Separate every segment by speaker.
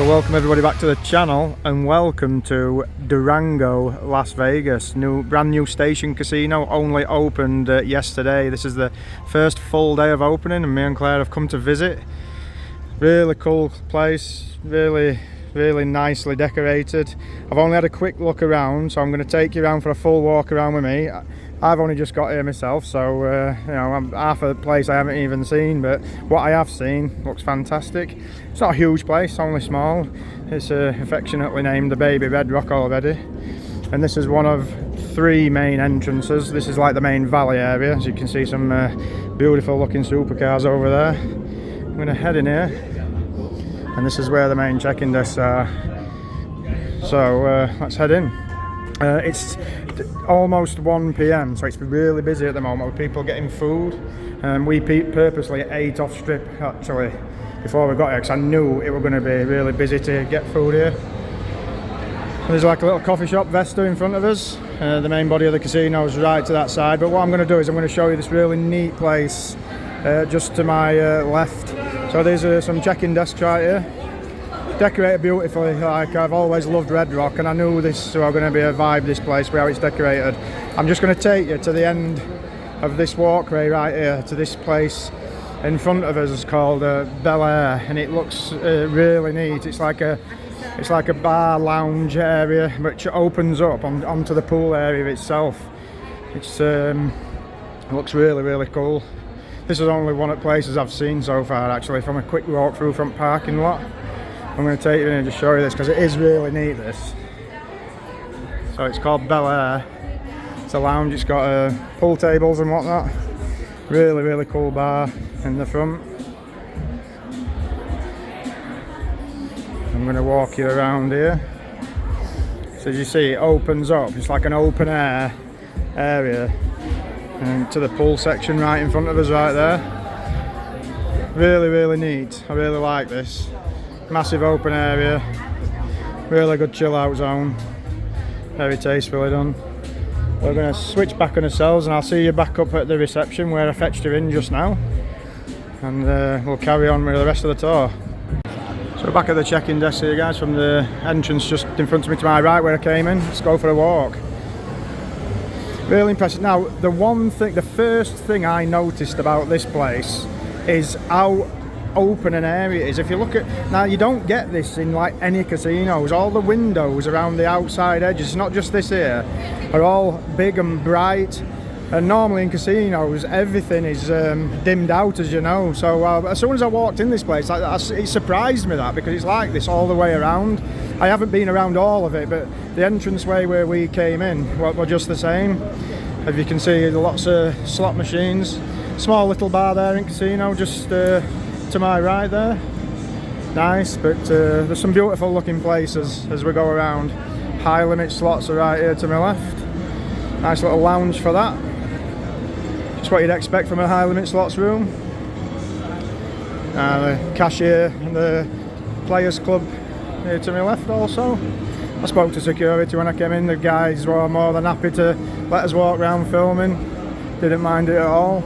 Speaker 1: welcome everybody back to the channel and welcome to Durango, Las Vegas. Brand new station casino, only opened yesterday. This is the first full day of opening and me and Claire have come to visit. Really cool place, really nicely decorated. I've only had a quick look around, so I'm going to take you around for a full walk around with me. I've only just got here myself, so you know, I'm half a place I haven't even seen, but what I have seen looks fantastic. It's not a huge place, only small. It's affectionately named the Baby Red Rock already, and this is one of 3 main entrances. This is like the main valley area. As you can see, some beautiful looking supercars over there. I'm going to head in here, and this is where the main check-in desks are. So let's head in. It's almost 1 PM, so it's really busy at the moment with people getting food. We purposely ate off strip actually before we got here because I knew it was going to be really busy to get food here. There's like a little coffee shop, Vesta, in front of us. The main body of the casino is right to that side, but what I'm going to do is I'm going to show you this really neat place just to my left. So there's some check-in desks right here. Decorated beautifully. Like, I've always loved Red Rock and I knew this was going to be a vibe, this place, with how it's decorated. I'm just going to take you to the end of this walkway right here, to this place in front of us called Bel Air, and it looks really neat. It's like a bar lounge area which opens up onto the pool area itself. It looks really cool. This is only one of the places I've seen so far actually, from a quick walk through from parking lot. I'm going to take you in and just show you this because it is really neat, this. So it's called Bel Air. It's a lounge, it's got pool tables and whatnot. Really cool bar in the front. I'm going to walk you around here. So as you see, it opens up. It's like an open air area. And to the pool section right in front of us right there. Really neat. I really like this. Massive open area, really good chill out zone, very tastefully done. We're going to switch back on ourselves and I'll see you back up at the reception where I fetched you in just now, and we'll carry on with the rest of the tour. So back at the check-in desk here guys, from the entrance just in front of me to my right where I came in. Let's go for a walk. Really impressive. Now the first thing I noticed about this place is how open an area is. If you look at now, you don't get this in like any casinos. All the windows around the outside edges, not just this here, are all big and bright, and normally in casinos everything is dimmed out, as you know. So as soon as I walked in this place, it surprised me that, because it's like this all the way around. I haven't been around all of it, but the entranceway where we came in were just the same. As you can see, lots of slot machines, small little bar there in casino just to my right there. Nice, but there's some beautiful looking places as we go around. High limit slots are right here to my left. Nice little lounge for that. Just what you'd expect from a high limit slots room. The cashier and the players club here to my left also. I spoke to security when I came in. The guys were more than happy to let us walk around filming. Didn't mind it at all.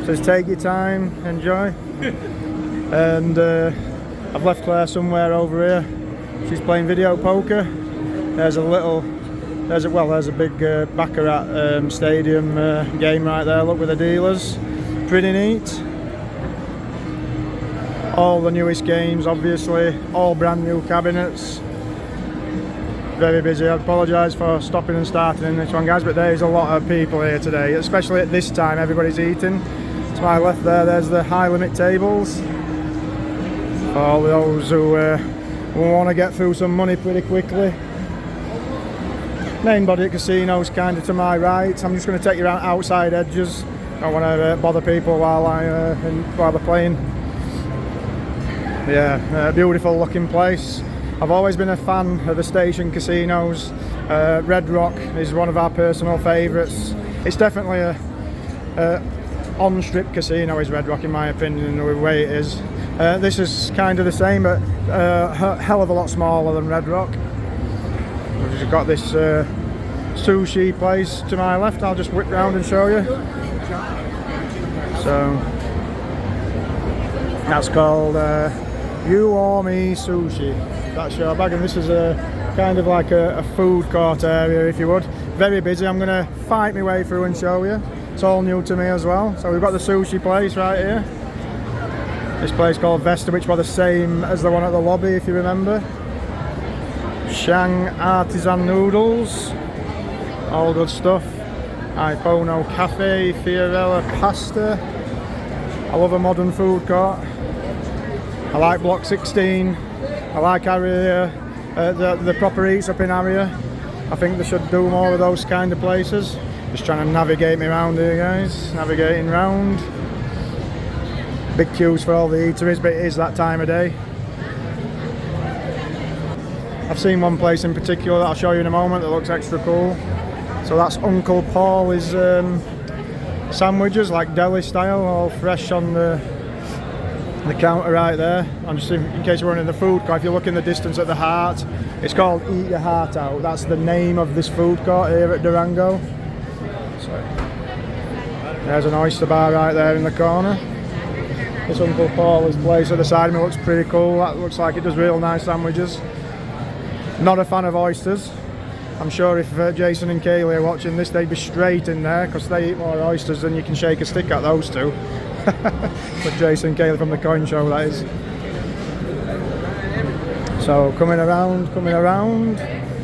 Speaker 1: Says take your time, enjoy. And I've left Claire somewhere over here. She's playing video poker. There's a big Baccarat stadium game right there. Look, with the dealers. Pretty neat. All the newest games, obviously. All brand new cabinets. Very busy. I apologise for stopping and starting in this one, guys, but there's a lot of people here today, especially at this time. Everybody's eating. To my left there's the high limit tables for all those who want to get through some money pretty quickly. Main body at casinos kind of to my right. I'm just going to take you around outside edges. Don't want to bother people while they're playing. Yeah, beautiful looking place. I've always been a fan of the station casinos. Red Rock is one of our personal favourites. It's definitely a on-strip casino is Red Rock in my opinion, the way it is. This is kind of the same, but a hell of a lot smaller than Red Rock. We've got this sushi place to my left. I'll just whip round and show you. So that's called You or me sushi. That's your bag, and this is a kind of like a food court area, if you would. Very busy. I'm going to fight my way through and show you. It's all new to me as well. So we've got the sushi place right here. This place called Vesta, which was the same as the one at the lobby, if you remember. Shang artisan noodles, all good stuff. Ipono Cafe, Fiorella Pasta. I love a modern food court. I like Block 16. I like Area, the proper eats up in Area. I think they should do more of those kind of places. Just trying to navigate me around here, guys. Navigating round. Big queues for all the eateries, but it is that time of day. I've seen one place in particular that I'll show you in a moment that looks extra cool. So that's Uncle Paul's sandwiches, like deli style, all fresh on the counter right there. And just in case you're running the food court, if you look in the distance at the heart, it's called Eat Your Heart Out. That's the name of this food court here at Durango. So there's an oyster bar right there in the corner. This Uncle Paul's place at the side of me looks pretty cool. That looks like it does real nice sandwiches. Not a fan of oysters. I'm sure if Jason and Kaylee are watching this, they'd be straight in there because they eat more oysters than you can shake a stick at, those two. But Jason and Kaylee from the coin show, that is. So coming around.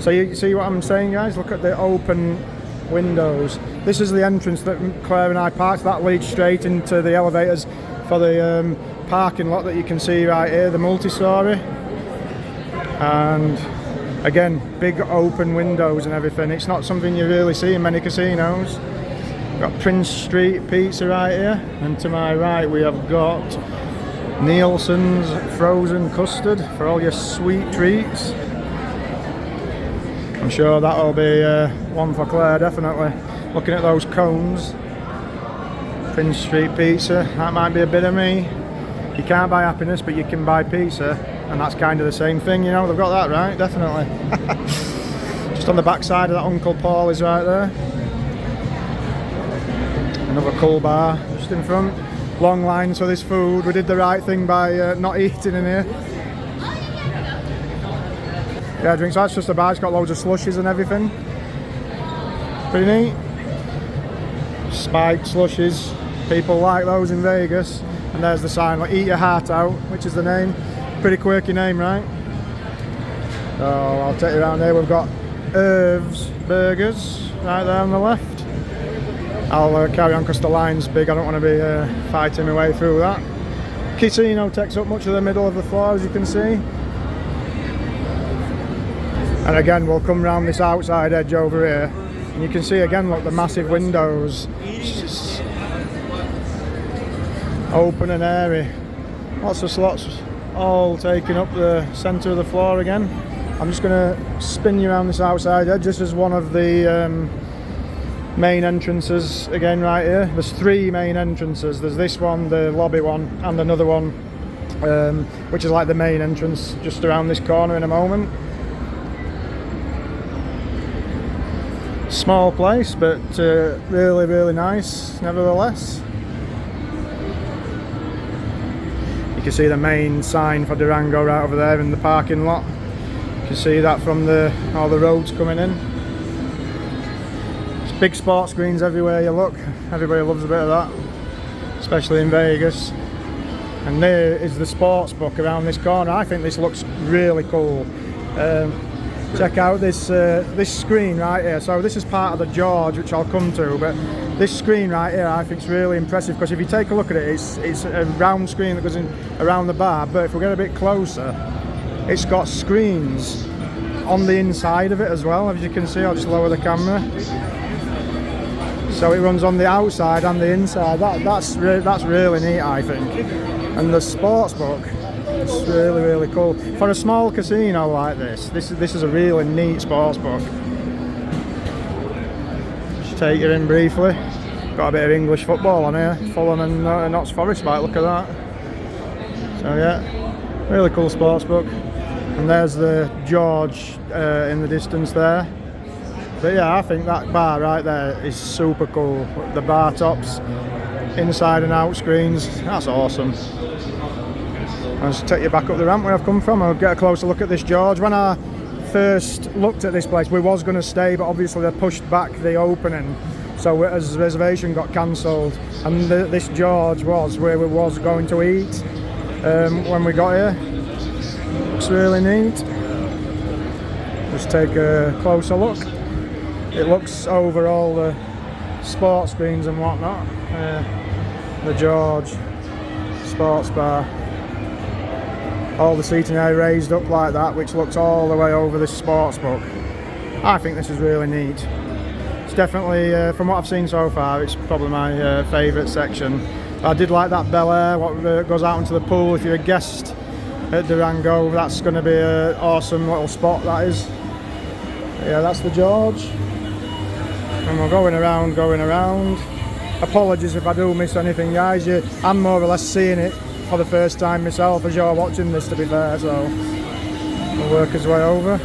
Speaker 1: So you see what I'm saying, guys? Look at the open windows. This is the entrance that Claire and I parked. That leads straight into the elevators for the parking lot that you can see right here, the multi-storey. And again, big open windows and everything. It's not something you really see in many casinos. Got Prince Street Pizza right here, and to my right we have got Nielsen's frozen custard for all your sweet treats. I'm sure that'll be one for Claire, definitely. Looking at those cones. Prince Street Pizza, that might be a bit of me. You can't buy happiness, but you can buy pizza, and that's kind of the same thing, you know. They've got that right, definitely. Just on the back side of that Uncle Paul is right there. Another cool bar just in front. Long lines for this food. We did the right thing by not eating in here. Yeah, drinks. That's just a bar. It's got loads of slushies and everything. Pretty neat. Spiked slushies. People like those in Vegas. And there's the sign, like Eat Your Heart Out, which is the name. Pretty quirky name, right? So I'll take you around here. We've got Irv's Burgers right there on the left. I'll carry on because the line's big. I don't want to be fighting my way through that. Casino takes up much of the middle of the floor, as you can see. And again, we'll come round this outside edge over here. And you can see again, look, the massive windows. Open and airy. Lots of slots all taking up the centre of the floor again. I'm just going to spin you around this outside edge. This is one of the main entrances again right here. There's three main entrances. There's this one, the lobby one, and another one which is like the main entrance just around this corner in a moment. Small place, but really, really nice nevertheless. You can see the main sign for Durango right over there in the parking lot. You can see that from all the roads coming in. It's big sports screens everywhere you look. Everybody loves a bit of that, especially in Vegas. And there is the sports book around this corner. I think this looks really cool. Check out this screen right here. So this is part of the George, which I'll come to, but this screen right here I think is really impressive because if you take a look at it, it's a round screen that goes in around the bar, but if we get a bit closer, it's got screens on the inside of it as well. As you can see, I'll just lower the camera. So it runs on the outside and the inside. That's really neat, I think. And the sports book, it's really, really cool. For a small casino like this is a really neat sports book. Just take you in briefly. Got a bit of English football on here. Fulham and Notts Forest, like, look at that. So yeah, really cool sports book. And there's the George in the distance there. But yeah, I think that bar right there is super cool. The bar tops, inside and out screens, that's awesome. I'll just take you back up the ramp where I've come from. I'll get a closer look at this George. When I first looked at this place, we was going to stay, but obviously they pushed back the opening, so as reservation got cancelled, and this George was where we was going to eat when we got here. Looks really neat. Just take a closer look. It looks over all the sports screens and whatnot. The George sports bar. All the seating area raised up like that, which looks all the way over this sports book. I think this is really neat. It's definitely, from what I've seen so far, it's probably my favourite section. I did like that Bel Air, what goes out into the pool. If you're a guest at Durango, that's going to be an awesome little spot, that is. Yeah, that's the George. And we're going around, going around. Apologies if I do miss anything, guys. I'm more or less seeing it for the first time myself as you're watching this, to be fair, so we'll work his way over.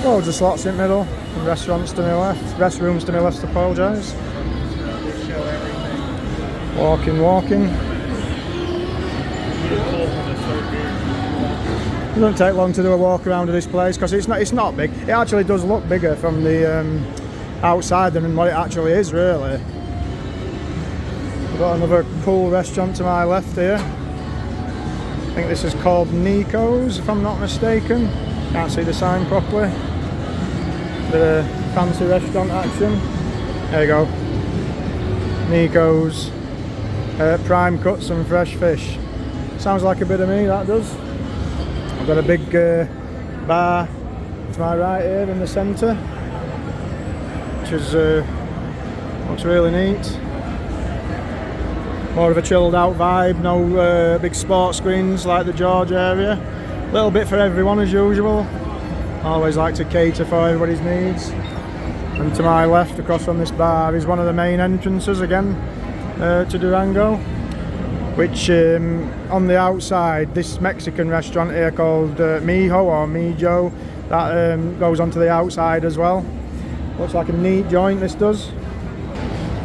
Speaker 1: Loads of slots in the middle, and restaurants to my left, restrooms to my left, apologise. Walking. It doesn't take long to do a walk around of this place because it's not big. It actually does look bigger from the outside than what it actually is, really. We've got another cool restaurant to my left here. I think this is called Nico's, if I'm not mistaken. Can't see the sign properly. Bit of fancy restaurant action. There you go. Nico's. Prime cuts and fresh fish. Sounds like a bit of me, that does. I've got a big bar to my right here in the centre, which is looks really neat. More of a chilled out vibe, no big sports screens like the George area. A little bit for everyone as usual. Always like to cater for everybody's needs. And to my left, across from this bar, is one of the main entrances again to Durango, which on the outside, this Mexican restaurant here called Mijo or Mijo, that goes onto the outside as well. Looks like a neat joint, this does.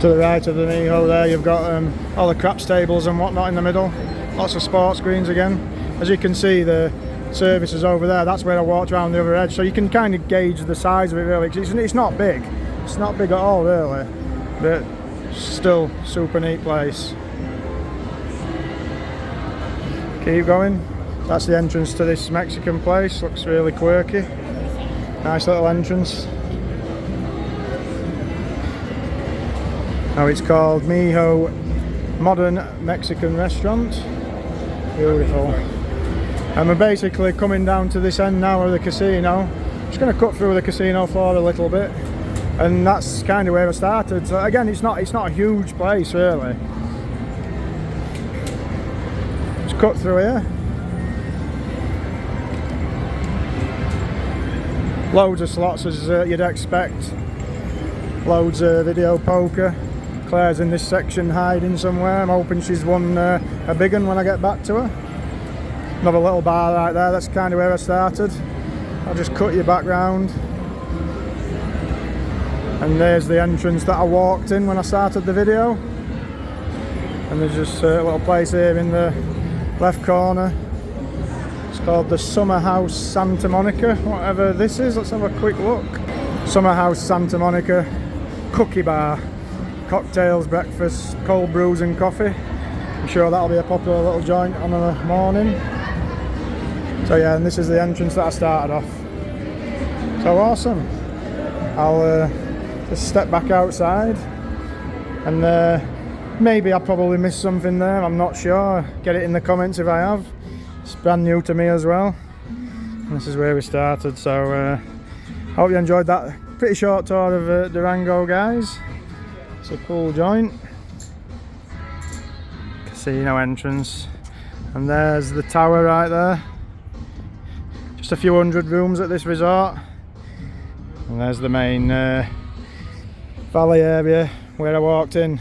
Speaker 1: To the right of the Mijo there, you've got all the craps tables and whatnot in the middle. Lots of sports screens again. As you can see, the service is over there. That's where I walked around the other edge, so you can kind of gauge the size of it really. It's not big. It's not big at all really, but still super neat place. Keep going. That's the entrance to this Mexican place. Looks really quirky. Nice little entrance. Now it's called Mijo Modern Mexican Restaurant. Beautiful. And we're basically coming down to this end now of the casino. Just going to cut through the casino floor a little bit, and that's kind of where I started. So again, it's not a huge place really. Just cut through here. Loads of slots as you'd expect. Loads of video poker. Claire's in this section hiding somewhere. I'm hoping she's won a big one when I get back to her. Another little bar right there, that's kind of where I started. I'll just cut you back round. And there's the entrance that I walked in when I started the video. And there's just a little place here in the left corner. It's called the Summer House Santa Monica, whatever this is. Let's have a quick look. Summer House Santa Monica Cookie Bar. Cocktails, breakfast, cold brews and coffee. I'm sure that'll be a popular little joint on a morning. So yeah, and this is the entrance that I started off. So awesome. I'll just step back outside, and maybe I probably missed something there, I'm not sure. Get it in the comments if I have. It's brand new to me as well. And this is where we started, so hope you enjoyed that pretty short tour of Durango, guys. It's a cool joint. Casino entrance, and there's the tower right there. Just a few hundred rooms at this resort, and there's the main valley area where I walked in.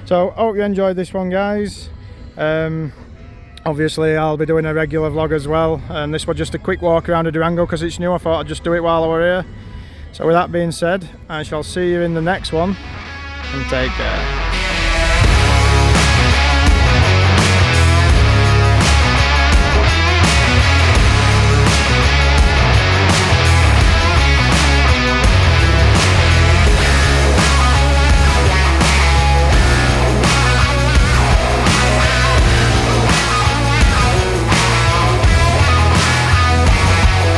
Speaker 1: So hope you enjoyed this one, guys. Obviously I'll be doing a regular vlog as well, and this was just a quick walk around of Durango because it's new. I thought I'd just do it while I were here. So with that being said, I shall see you in the next one, and take care.